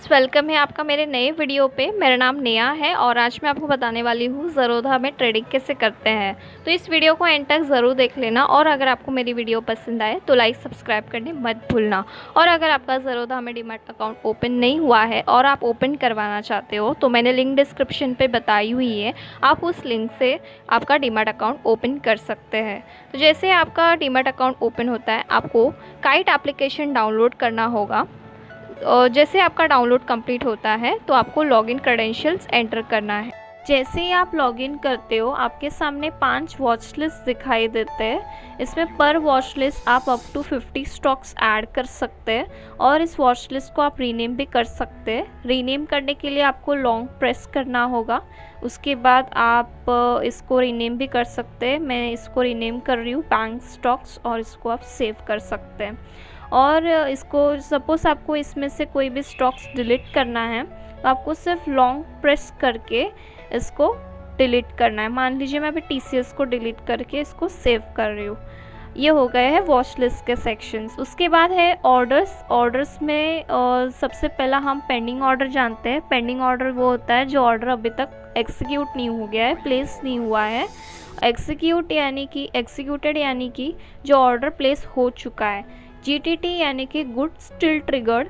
Friends, welcome है आपका मेरे नए वीडियो पे। मेरा नाम नेहा है और आज मैं आपको बताने वाली हूँ ज़रोधा में ट्रेडिंग कैसे करते हैं। तो इस वीडियो को एंड तक ज़रूर देख लेना और अगर आपको मेरी वीडियो पसंद आए तो लाइक सब्सक्राइब करने मत भूलना। और अगर आपका ज़रोधा में डीमैट अकाउंट ओपन नहीं हुआ है और आप ओपन करवाना चाहते हो तो मैंने लिंक डिस्क्रिप्शन पर बताई हुई है, आप उस लिंक से आपका डीमैट अकाउंट ओपन कर सकते हैं। तो जैसे आपका डीमैट अकाउंट ओपन होता है, आपको काइट एप्लीकेशन डाउनलोड करना होगा। और जैसे आपका डाउनलोड कंप्लीट होता है तो आपको लॉगिन क्रेडेंशियल्स एंटर करना है। जैसे ही आप लॉगिन करते हो आपके सामने 5 वॉच लिस्ट दिखाई देते हैं। इसमें पर वॉच लिस्ट आप अप टू 50 स्टॉक्स ऐड कर सकते हैं और इस वॉच लिस्ट को आप रीनेम भी कर सकते हैं। रीनेम करने के लिए आपको लॉन्ग प्रेस करना होगा, उसके बाद आप इसको रीनेम भी कर सकते हैं। मैं इसको रीनेम कर रही हूँ बैंक स्टॉक्स और इसको आप सेव कर सकते हैं। और इसको सपोज़ आपको इसमें से कोई भी स्टॉक्स डिलीट करना है तो आपको सिर्फ लॉन्ग प्रेस करके इसको डिलीट करना है। मान लीजिए मैं अभी TCS को डिलीट करके इसको सेव कर रही हूँ। ये हो गए हैं वॉच लिस्ट के सेक्शंस। उसके बाद है ऑर्डर्स में सबसे पहला हम पेंडिंग ऑर्डर जानते हैं। पेंडिंग ऑर्डर वो होता है जो ऑर्डर अभी तक एग्जीक्यूट नहीं हो गया है, प्लेस नहीं हुआ है। एग्जीक्यूटेड यानी कि जो ऑर्डर प्लेस हो चुका है। GTT यानी कि गुड्स स्टिल ट्रिगर्ड,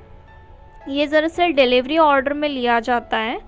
ये दरअसल डिलीवरी ऑर्डर में लिया जाता है।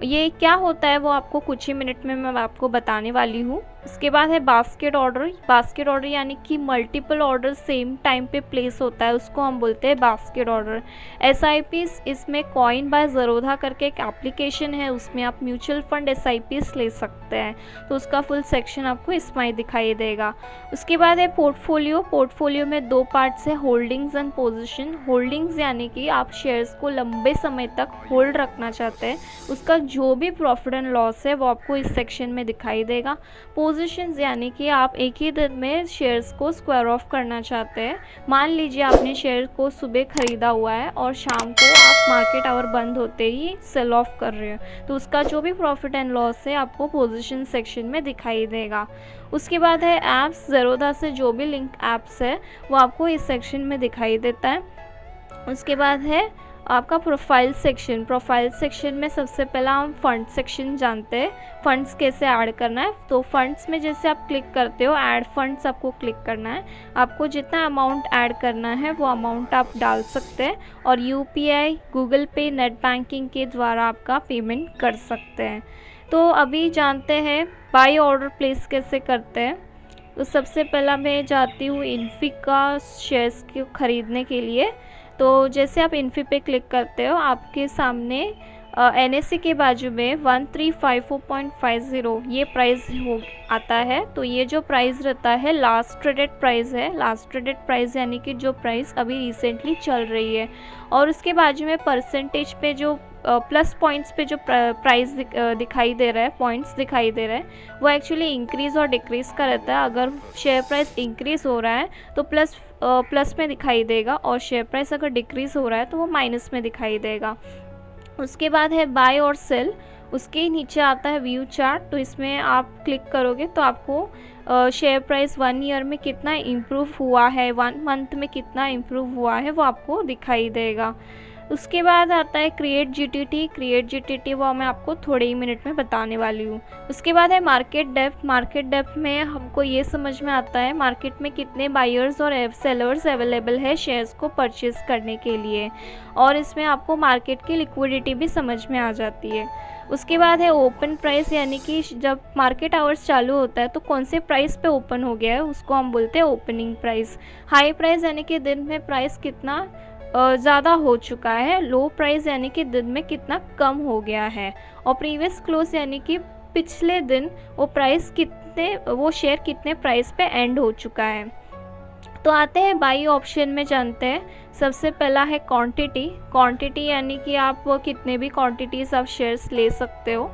ये क्या होता है वो आपको कुछ ही मिनट में मैं आपको बताने वाली हूँ। उसके बाद है बास्केट ऑर्डर यानी कि मल्टीपल ऑर्डर सेम टाइम पे प्लेस होता है, उसको हम बोलते हैं बास्केट ऑर्डर। SIPs, इसमें कॉइन बाय ज़रोधा करके एक एप्लीकेशन है, उसमें आप म्यूचुअल फंड SIPs ले सकते हैं, तो उसका फुल सेक्शन आपको इसमें ही दिखाई देगा। उसके बाद है पोर्टफोलियो में 2 पार्ट्स है, होल्डिंग्स एंड पोजिशन। होल्डिंग्स यानी कि आप शेयर्स को लंबे समय तक होल्ड रखना चाहते हैं, उसका जो भी प्रॉफिट एंड लॉस है वो आपको इस सेक्शन में दिखाई देगा। पोजीशंस यानी कि आप एक ही दिन में शेयर्स को स्क्वायर ऑफ करना चाहते हैं। मान लीजिए आपने शेयर को सुबह खरीदा हुआ है और शाम को आप मार्केट आवर बंद होते ही सेल ऑफ कर रहे हो, तो उसका जो भी प्रॉफिट एंड लॉस है आपको पोजीशन सेक्शन में दिखाई देगा। उसके बाद है ऐप्स। ज़रोधा से जो भी लिंक ऐप्स है वो आपको इस सेक्शन में दिखाई देता है। उसके बाद है आपका प्रोफाइल सेक्शन में सबसे पहला हम फंड सेक्शन जानते हैं, फंड्स कैसे ऐड करना है। तो फंड्स में जैसे आप क्लिक करते हो, ऐड फंड्स आपको क्लिक करना है। आपको जितना अमाउंट ऐड करना है वो अमाउंट आप डाल सकते हैं और UPI, गूगल पे, नेट बैंकिंग के द्वारा आपका पेमेंट कर सकते हैं। तो अभी जानते हैं बाई ऑर्डर प्लेस कैसे करते हैं। तो सबसे पहला मैं जाती हूँ इन्फी का शेयर्स को ख़रीदने के लिए। तो जैसे आप इन्फी पे क्लिक करते हो आपके सामने NSE के बाजू में 1354.50 ये प्राइस हो आता है। तो ये जो प्राइस रहता है लास्ट ट्रेडेड प्राइस है। लास्ट ट्रेडेड प्राइस यानी कि जो प्राइस अभी रिसेंटली चल रही है। और उसके बाजू में परसेंटेज पे जो प्लस पॉइंट्स पे जो प्राइस दिखाई दे रहा है, पॉइंट्स दिखाई दे रहा है, वो एक्चुअली इंक्रीज़ और डिक्रीज़ का रहता है। अगर शेयर प्राइस इंक्रीज़ हो रहा है तो प्लस में दिखाई देगा और शेयर प्राइस अगर डिक्रीज़ हो रहा है तो वो माइनस में दिखाई देगा। उसके बाद है बाय और सेल, उसके नीचे आता है व्यू चार्ट। तो इसमें आप क्लिक करोगे तो आपको शेयर प्राइस 1 ईयर में कितना इम्प्रूव हुआ है, 1 मंथ में कितना इम्प्रूव हुआ है वो आपको दिखाई देगा। उसके बाद आता है क्रिएट GTT, वो मैं आपको थोड़े ही मिनट में बताने वाली हूँ। उसके बाद है मार्केट डेप्थ में हमको ये समझ में आता है मार्केट में कितने बायर्स और सेलर्स अवेलेबल है शेयर्स को परचेज करने के लिए, और इसमें आपको मार्केट की लिक्विडिटी भी समझ में आ जाती है। उसके बाद है ओपन प्राइस, यानी कि जब मार्केट आवर्स चालू होता है तो कौन से प्राइस पे ओपन हो गया है उसको हम बोलते हैं ओपनिंग प्राइस। हाई प्राइस यानी कि दिन में प्राइस कितना ज़्यादा हो चुका है। लो प्राइस यानी कि दिन में कितना कम हो गया है। और प्रीवियस क्लोज यानी कि पिछले दिन वो शेयर कितने प्राइस पे एंड हो चुका है। तो आते हैं बाई ऑप्शन में, जानते हैं। सबसे पहला है क्वांटिटी यानी कि आप कितने भी क्वांटिटीज़ आप शेयर्स ले सकते हो।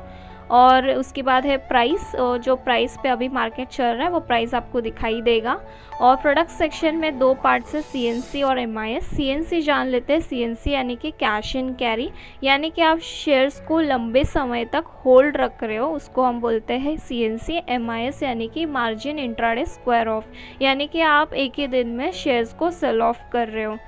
और उसके बाद है प्राइस, जो प्राइस पे अभी मार्केट चल रहा है वो प्राइस आपको दिखाई देगा। और प्रोडक्ट सेक्शन में 2 पार्ट्स है, CNC और MIS। CNC जान लेते हैं। CNC यानी कि कैश एंड कैरी, यानी कि आप शेयर्स को लंबे समय तक होल्ड रख रहे हो, उसको हम बोलते हैं CNC। MIS यानी कि मार्जिन इंट्राडे स्क्वायर ऑफ, यानी कि आप एक ही दिन में शेयर्स को सेल ऑफ कर रहे हो।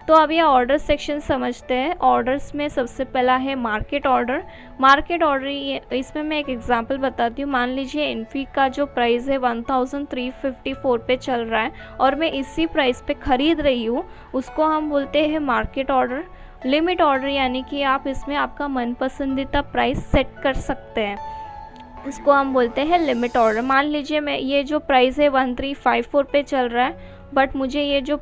तो अब ये ऑर्डर सेक्शन समझते हैं। ऑर्डर्स में सबसे पहला है मार्केट ऑर्डर। मार्केट ऑर्डर इसमें मैं एक एग्जांपल बताती हूँ। मान लीजिए इन्फी का जो प्राइस है 1354 पे चल रहा है और मैं इसी प्राइस पे ख़रीद रही हूँ, उसको हम बोलते हैं मार्केट ऑर्डर। लिमिट ऑर्डर यानी कि आप इसमें आपका मनपसंदीदा प्राइस सेट कर सकते हैं, इसको हम बोलते हैं लिमिट ऑर्डर। मान लीजिए मैं ये जो प्राइस है 1354 पे चल रहा है, बट मुझे ये जो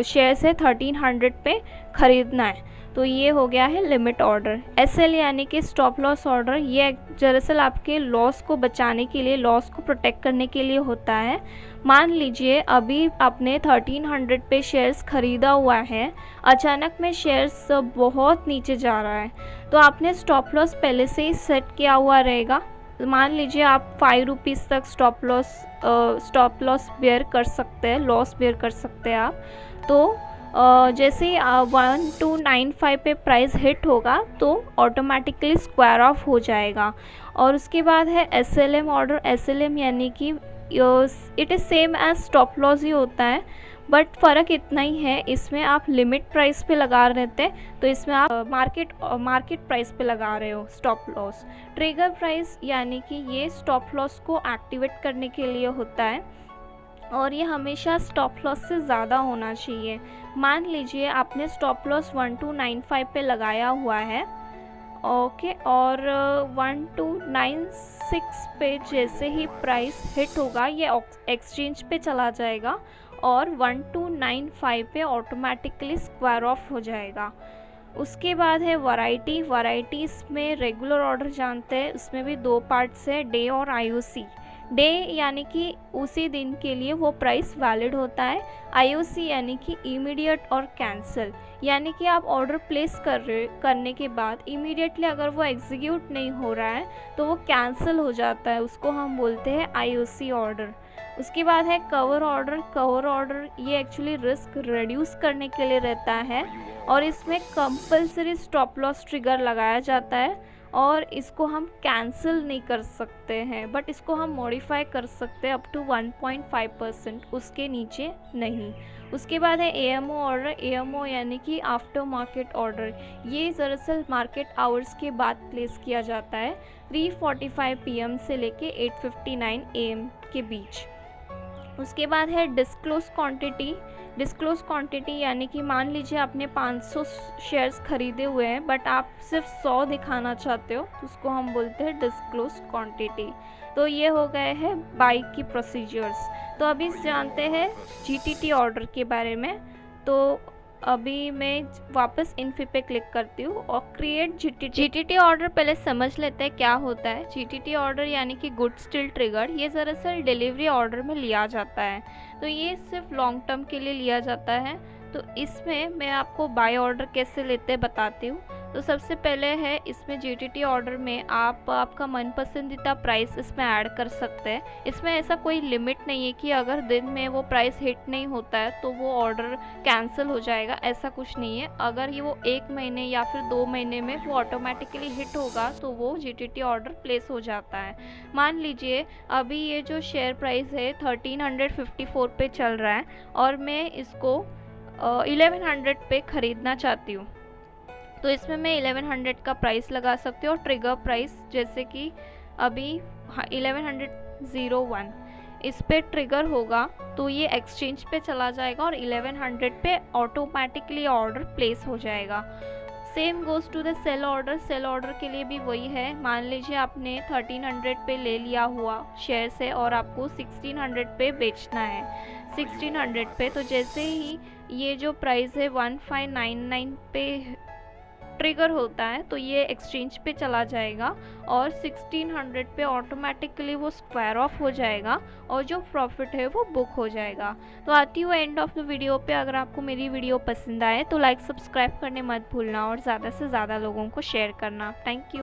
शेयर्स है 1300 पे ख़रीदना है, तो ये हो गया है लिमिट ऑर्डर। SL यानी कि स्टॉप लॉस ऑर्डर, ये दरअसल आपके लॉस को बचाने के लिए, लॉस को प्रोटेक्ट करने के लिए होता है। मान लीजिए अभी आपने 1300 पे शेयर्स ख़रीदा हुआ है, अचानक में शेयर्स बहुत नीचे जा रहा है, तो आपने स्टॉप लॉस पहले से ही सेट किया हुआ रहेगा। मान लीजिए आप 5 रुपीज़ तक स्टॉप लॉस बेयर कर सकते हैं, लॉस बेयर कर सकते हैं आप। तो जैसे ही 1295 पे प्राइस हिट होगा तो ऑटोमेटिकली स्क्वायर ऑफ हो जाएगा। और उसके बाद है SLM ऑर्डर। SLM यानी कि it is same as stop loss ही होता है, बट फ़र्क इतना ही है, इसमें आप लिमिट प्राइस पे लगा रहे थे, तो इसमें आप मार्केट प्राइस पे लगा रहे हो स्टॉप लॉस। ट्रिगर प्राइस यानी कि ये स्टॉप लॉस को एक्टिवेट करने के लिए होता है और ये हमेशा स्टॉप लॉस से ज़्यादा होना चाहिए। मान लीजिए आपने स्टॉप लॉस 1295 पे लगाया हुआ है, ओके, और 1296 पे जैसे ही प्राइस हिट होगा ये एक्सचेंज पे चला जाएगा और 1295 पे ऑटोमेटिकली स्क्वायर ऑफ हो जाएगा। उसके बाद है वैरायटी। वैराइटीज़ में रेगुलर ऑर्डर जानते हैं, उसमें भी 2 पार्ट्स है, डे और IOC। डे यानी कि उसी दिन के लिए वो प्राइस वैलिड होता है। IOC यानी कि इमीडिएट और कैंसिल, यानी कि आप ऑर्डर प्लेस करने के बाद इमीडिएटली अगर वो एग्जीक्यूट नहीं हो रहा है तो वो कैंसिल हो जाता है, उसको हम बोलते हैं IOC ऑर्डर। उसके बाद है कवर ऑर्डर। कवर ऑर्डर ये एक्चुअली रिस्क रिड्यूस करने के लिए रहता है और इसमें कंपलसरी स्टॉप लॉस ट्रिगर लगाया जाता है और इसको हम कैंसिल नहीं कर सकते हैं, बट इसको हम मॉडिफाई कर सकते हैं अप टू 1.5%, उसके नीचे नहीं। उसके बाद है AMO ऑर्डर। AMO यानी कि आफ्टर मार्केट ऑर्डर, ये दरअसल मार्केट आवर्स के बाद प्लेस किया जाता है 3:45 PM से लेके 8:59 AM के बीच। उसके बाद है डिस्क्लोज क्वांटिटी। डिस्क्लोज क्वांटिटी यानी कि मान लीजिए आपने 500 शेयर्स खरीदे हुए हैं बट आप सिर्फ 100 दिखाना चाहते हो, तो उसको हम बोलते हैं डिस्क्लोज क्वांटिटी। तो ये हो गए हैं बाई की प्रोसीजर्स। तो अभी जानते हैं GTT ऑर्डर के बारे में। तो अभी मैं वापस इन्फी पे क्लिक करती हूँ और क्रिएट GTT ऑर्डर पहले समझ लेते हैं क्या होता है। GTT ऑर्डर यानी कि गुड स्टिल ट्रिगर, ये दरअसल डिलीवरी ऑर्डर में लिया जाता है, तो ये सिर्फ लॉन्ग टर्म के लिए लिया जाता है। तो इसमें मैं आपको बाय ऑर्डर कैसे लेते बताती हूँ। तो सबसे पहले है इसमें GTT ऑर्डर में आप आपका मनपसंदीदा प्राइस इसमें ऐड कर सकते हैं। इसमें ऐसा कोई लिमिट नहीं है कि अगर दिन में वो प्राइस हिट नहीं होता है तो वो ऑर्डर कैंसिल हो जाएगा, ऐसा कुछ नहीं है। अगर ये वो 1 महीने या फिर 2 महीने में वो ऑटोमेटिकली हिट होगा तो वो GTT ऑर्डर प्लेस हो जाता है। मान लीजिए अभी ये जो शेयर प्राइस है 1354 पे चल रहा है और मैं इसको 1100 पे ख़रीदना चाहती हूँ, तो इसमें मैं 1100 का प्राइस लगा सकती हूँ और ट्रिगर प्राइस जैसे कि अभी 1101 इस पे ट्रिगर होगा तो ये एक्सचेंज पे चला जाएगा और 1100 पे ऑटोमेटिकली ऑर्डर प्लेस हो जाएगा। Same goes to the sell order. Sell order के लिए भी वही है। मान लीजिए आपने 1300 पे ले लिया हुआ शेयर से और आपको 1600 पे बेचना है, 1600 पे, तो जैसे ही ये जो प्राइस है 1599 पे ट्रिगर होता है तो ये एक्सचेंज पे चला जाएगा और 1600 पे ऑटोमेटिकली वो स्क्वायर ऑफ हो जाएगा और जो प्रॉफिट है वो बुक हो जाएगा। तो आती हूँ एंड ऑफ द वीडियो पे। अगर आपको मेरी वीडियो पसंद आए तो लाइक सब्सक्राइब करने मत भूलना और ज़्यादा से ज़्यादा लोगों को शेयर करना। Thank you.